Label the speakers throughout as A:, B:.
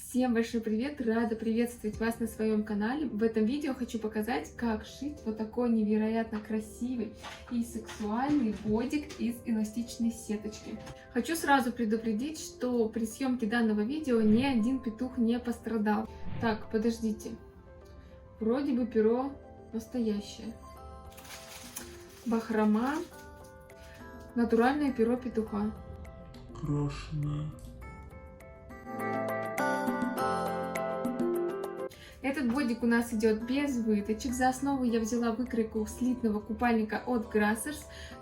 A: Всем большой привет! Рада приветствовать вас на своем канале. В этом видео хочу показать, как шить вот такой невероятно красивый и сексуальный бодик из эластичной сеточки. Хочу сразу предупредить, что при съемке данного видео ни один петух не пострадал. Так, подождите. Вроде бы перо настоящее. Бахрома. Натуральное перо петуха.
B: Крашеное.
A: Этот бодик у нас идет без выточек. За основу я взяла выкройку слитного купальника от Grassers.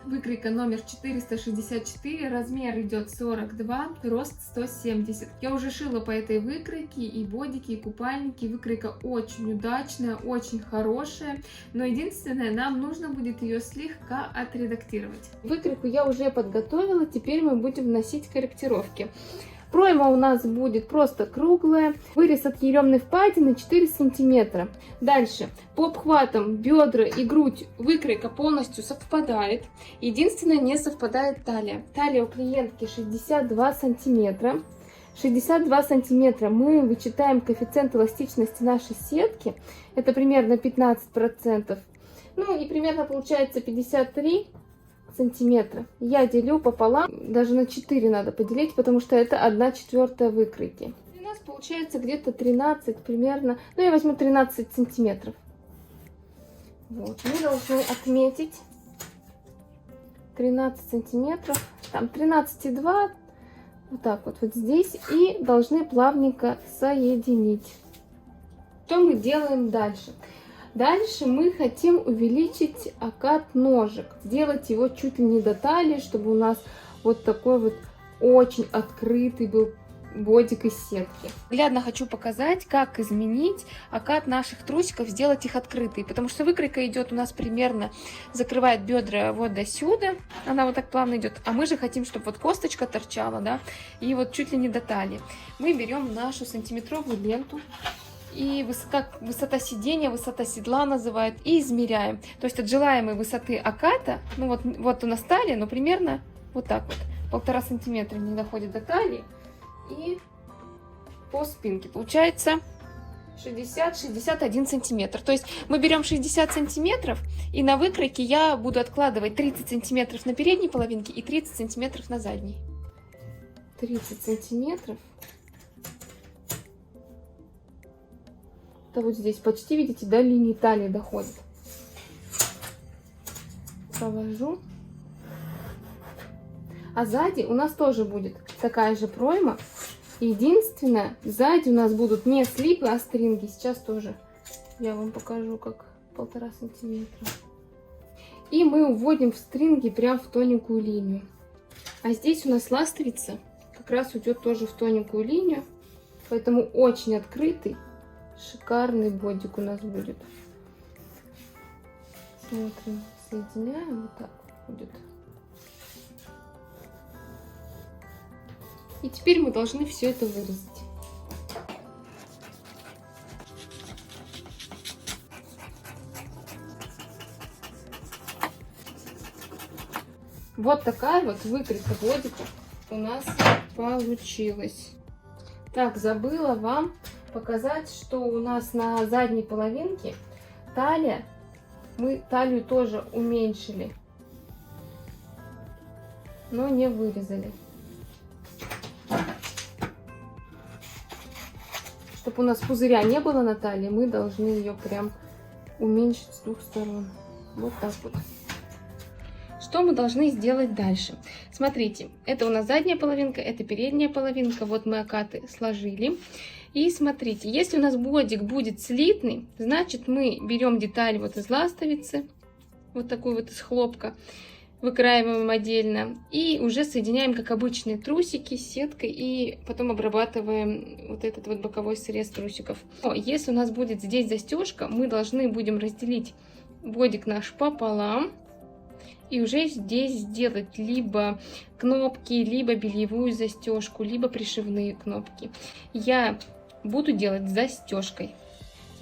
A: Выкройка номер 464, размер идет 42, рост 170. Я уже шила по этой выкройке и бодики, и купальники. Выкройка очень удачная, очень хорошая. Но единственное, нам нужно будет ее слегка отредактировать. Выкройку я уже подготовила, теперь мы будем вносить корректировки. Пройма у нас будет просто круглая, вырез от еремной впадины 4 сантиметра. Дальше, по обхватам бедра и грудь выкройка полностью совпадает. Единственное, не совпадает талия. Талия у клиентки 62 сантиметра. 62 сантиметра мы вычитаем коэффициент эластичности нашей сетки. Это примерно 15%. Ну и примерно получается 53 сантиметра. Я делю пополам, даже на 4 надо поделить, потому что это 1/4 выкройки. У нас получается где-то 13 примерно, ну я возьму 13 сантиметров. Вот, мы должны отметить 13 сантиметров, там 13,2, вот так вот, вот здесь, и должны плавненько соединить. Что мы делаем дальше? Дальше мы хотим увеличить окат ножек, сделать его чуть ли не до талии, чтобы у нас вот такой вот очень открытый был бодик из сетки. Наглядно хочу показать, как изменить окат наших трусиков, сделать их открытые, потому что выкройка идет у нас примерно, закрывает бедра вот до сюда, она вот так плавно идет, а мы же хотим, чтобы вот косточка торчала, да, и вот чуть ли не до талии. Мы берем нашу сантиметровую ленту, и высота сидения, высота седла называют, и измеряем. То есть от желаемой высоты оката, ну вот у нас талия, но примерно вот так вот, 1,5 сантиметра не доходит до талии, и по спинке получается 60-61 сантиметр. То есть мы берем 60 сантиметров, и на выкройке я буду откладывать 30 сантиметров на передней половинке и 30 сантиметров на задней. 30 сантиметров. Вот здесь почти, видите, до линии талии доходит. Провожу. А сзади у нас тоже будет такая же пройма. Единственное, сзади у нас будут не слипы, а стринги. Сейчас тоже я вам покажу, как 1,5 сантиметра. И мы уводим в стринги прям в тоненькую линию. А здесь у нас ластовица как раз уйдет тоже в тоненькую линию. Поэтому очень открытый. Шикарный бодик у нас будет. Смотрим, соединяем, вот так будет. И теперь мы должны все это вырезать. Вот такая вот выкройка бодика у нас получилась. Так, забыла вам показать, что у нас на задней половинке талия, мы талию тоже уменьшили, но не вырезали. Чтобы у нас пузыря не было на талии, мы должны ее прям уменьшить с двух сторон. Вот так вот. Что мы должны сделать дальше? Смотрите, это у нас задняя половинка, это передняя половинка. Вот мы окаты сложили. И смотрите, если у нас бодик будет слитный, значит мы берем деталь вот из ластовицы, вот такую вот из хлопка, выкраиваем отдельно и уже соединяем, как обычные трусики, с сеткой, и потом обрабатываем вот этот вот боковой срез трусиков. Но если у нас будет здесь застежка, мы должны будем разделить бодик наш пополам и уже здесь сделать либо кнопки, либо бельевую застежку, либо пришивные кнопки. Я буду делать с застежкой.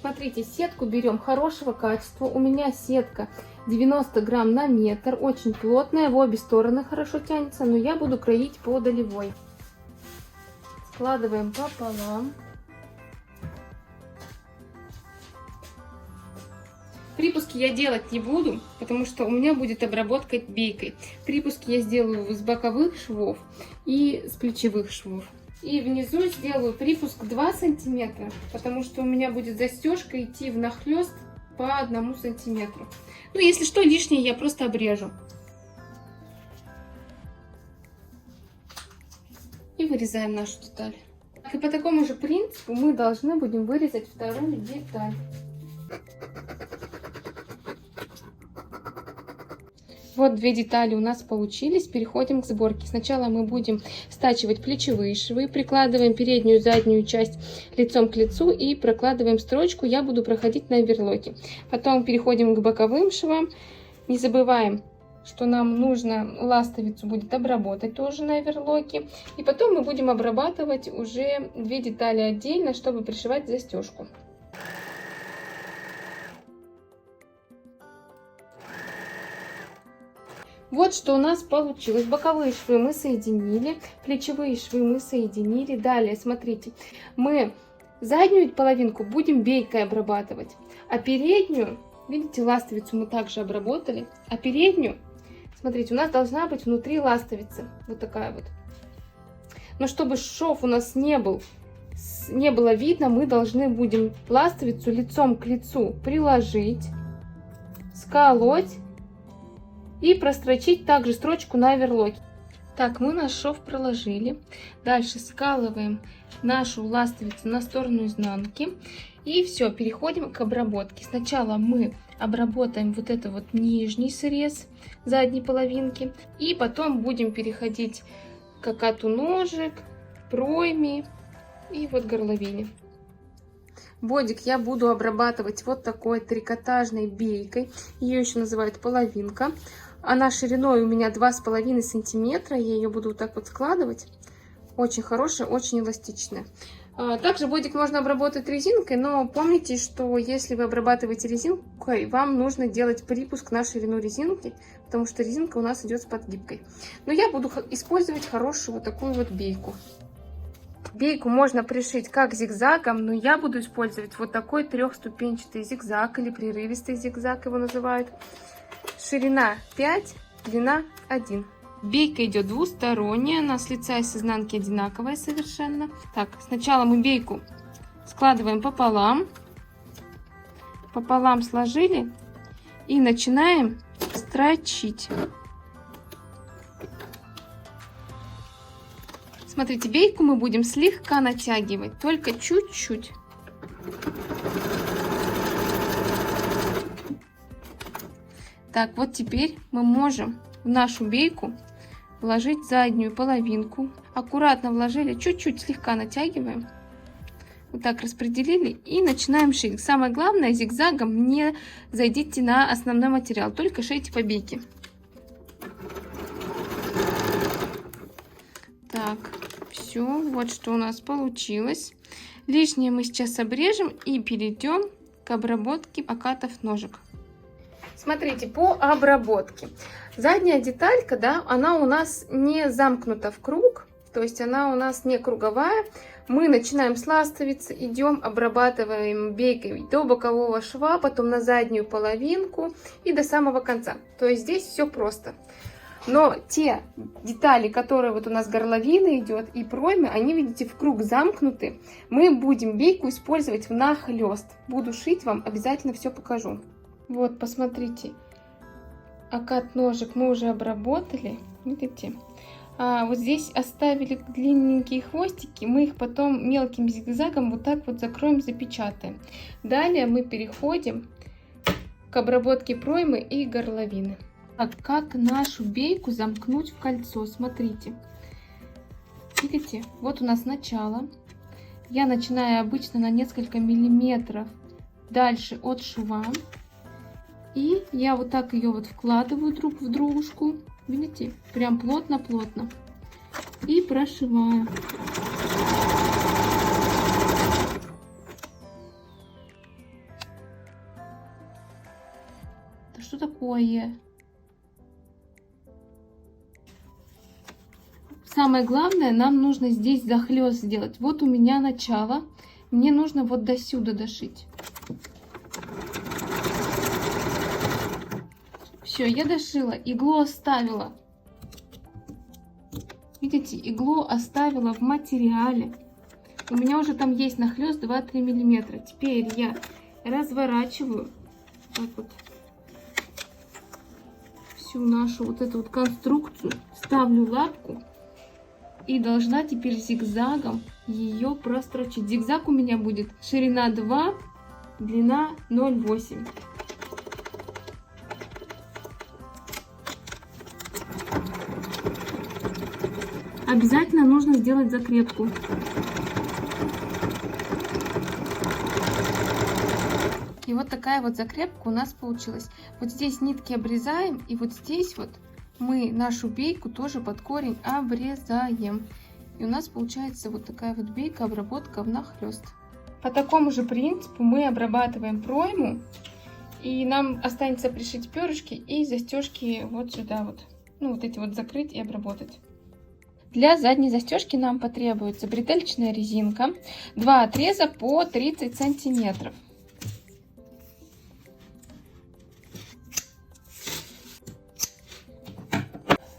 A: Смотрите, сетку берем хорошего качества. У меня сетка 90 грамм на метр, очень плотная, в обе стороны хорошо тянется, но я буду кроить по долевой. Складываем пополам. Припуски я делать не буду, потому что у меня будет обработка бейкой. Припуски я сделаю с боковых швов и с плечевых швов. И внизу сделаю припуск 2 сантиметра, потому что у меня будет застежка идти внахлёст по 1 сантиметру. Ну, если что, лишнее я просто обрежу. И вырезаем нашу деталь. И по такому же принципу мы должны будем вырезать вторую деталь. Вот 2 детали у нас получились. Переходим к сборке. Сначала мы будем стачивать плечевые швы, прикладываем переднюю и заднюю часть лицом к лицу и прокладываем строчку. Я буду проходить на оверлоке. Потом переходим к боковым швам. Не забываем, что нам нужно ластовицу будет обработать тоже на оверлоке. И потом мы будем обрабатывать уже 2 детали отдельно, чтобы пришивать застежку. Вот что у нас получилось. Боковые швы мы соединили, плечевые швы мы соединили. Далее, смотрите, мы заднюю половинку будем бейкой обрабатывать, а переднюю, видите, ластовицу мы также обработали, а переднюю, смотрите, у нас должна быть внутри ластовица, вот такая вот. Но чтобы шов у нас не было видно, мы должны будем ластовицу лицом к лицу приложить, сколоть и прострочить также строчку на оверлоке. Так, мы наш шов проложили. Дальше скалываем нашу ластовицу на сторону изнанки. И все, переходим к обработке. Сначала мы обработаем вот это вот нижний срез задней половинки. И потом будем переходить к окату ножек, пройме и вот горловине. Бодик я буду обрабатывать вот такой трикотажной бейкой. Ее еще называют половинка. Она шириной у меня 2,5 сантиметра. Я ее буду вот так вот складывать. Очень хорошая, очень эластичная. Также бодик можно обработать резинкой, но помните, что если вы обрабатываете резинкой, вам нужно делать припуск на ширину резинки, потому что резинка у нас идет с подгибкой. Но я буду использовать хорошую вот такую вот бейку. Бейку можно пришить как зигзагом, но я буду использовать вот такой 3-ступенчатый зигзаг или прерывистый зигзаг его называют. Ширина 5, длина 1. Бейка идет двусторонняя, она с лица и с изнанки одинаковая совершенно. Так, сначала мы бейку складываем пополам. Пополам сложили и начинаем строчить. Смотрите, бейку мы будем слегка натягивать, только чуть-чуть. Так, вот теперь мы можем в нашу бейку вложить заднюю половинку. Аккуратно вложили, чуть-чуть слегка натягиваем. Вот так распределили и начинаем шить. Самое главное, зигзагом не зайдите на основной материал, только шейте по бейке. Так, все, вот что у нас получилось. Лишнее мы сейчас обрежем и перейдем к обработке окатов ножек. Смотрите, по обработке. Задняя деталька, да, она у нас не замкнута в круг, то есть она у нас не круговая. Мы начинаем с ластовицы, идем, обрабатываем бейкой до бокового шва, потом на заднюю половинку и до самого конца. То есть здесь все просто. Но те детали, которые вот у нас горловина идет и проймы, они, видите, в круг замкнуты. Мы будем бейку использовать внахлёст. Буду шить, вам обязательно все покажу. Вот, посмотрите, окат ножек мы уже обработали, видите? Вот здесь оставили длинненькие хвостики, мы их потом мелким зигзагом вот так вот закроем, запечатаем. Далее мы переходим к обработке проймы и горловины. Так, как нашу бейку замкнуть в кольцо, смотрите. Видите, вот у нас начало. Я начинаю обычно на несколько миллиметров дальше от шва. И я вот так ее вот вкладываю друг в дружку. Видите? Прям плотно-плотно. И прошиваю. Да что такое? Самое главное, нам нужно здесь захлёст сделать. Вот у меня начало. Мне нужно вот до сюда дошить. Все, я дошила, иглу оставила. Видите, иглу оставила в материале. У меня уже там есть нахлест 2-3 миллиметра. Теперь я разворачиваю так вот всю нашу вот эту вот конструкцию, ставлю лапку и должна теперь зигзагом ее прострочить. Зигзаг у меня будет ширина 2, длина 0,8. Обязательно нужно сделать закрепку. И вот такая вот закрепка у нас получилась. Вот здесь нитки обрезаем, и вот здесь вот мы нашу бейку тоже под корень обрезаем. И у нас получается вот такая вот бейка, обработка внахлёст. По такому же принципу мы обрабатываем пройму. И нам останется пришить перышки и застежки вот сюда вот. Ну вот эти вот закрыть и обработать. Для задней застежки нам потребуется бретельчная резинка, 2 отреза по 30 сантиметров.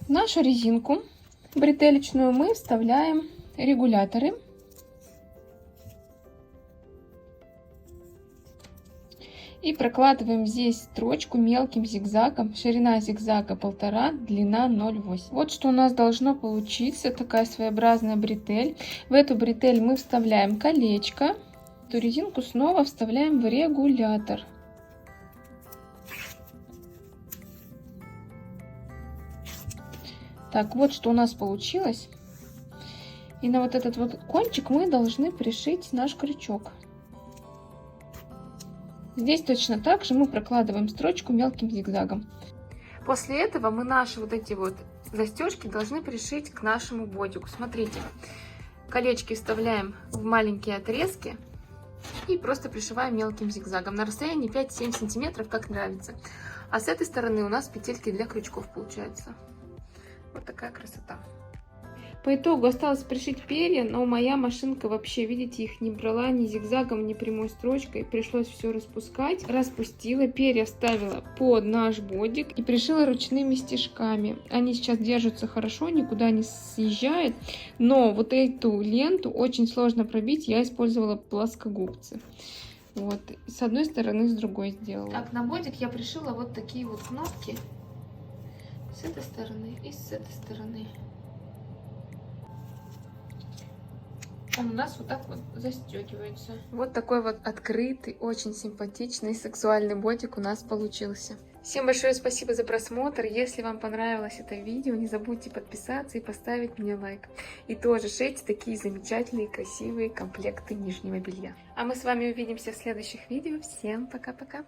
A: В нашу резинку бретелечную мы вставляем регуляторы. И прокладываем здесь строчку мелким зигзагом. Ширина зигзага 1,5, длина 0,8. Вот что у нас должно получиться. Такая своеобразная бретель. В эту бретель мы вставляем колечко. Эту резинку снова вставляем в регулятор. Так, вот что у нас получилось. И на вот этот вот кончик мы должны пришить наш крючок. Здесь точно так же мы прокладываем строчку мелким зигзагом. После этого мы наши вот эти вот застежки должны пришить к нашему бодику. Смотрите, колечки вставляем в маленькие отрезки и просто пришиваем мелким зигзагом на расстоянии 5-7 сантиметров, как нравится. А с этой стороны у нас петельки для крючков получаются. Вот такая красота. По итогу осталось пришить перья, но моя машинка вообще, видите, их не брала ни зигзагом, ни прямой строчкой. Пришлось все распускать. Распустила, перья вставила под наш бодик и пришила ручными стежками. Они сейчас держатся хорошо, никуда не съезжают. Но вот эту ленту очень сложно пробить. Я использовала плоскогубцы. Вот, с одной стороны, с другой сделала. Так, на бодик я пришила вот такие вот кнопки. С этой стороны и с этой стороны. Он у нас вот так вот застегивается. Вот такой вот открытый, очень симпатичный, сексуальный бодик у нас получился. Всем большое спасибо за просмотр. Если вам понравилось это видео, не забудьте подписаться и поставить мне лайк. И тоже шейте такие замечательные, красивые комплекты нижнего белья. А мы с вами увидимся в следующих видео. Всем пока-пока!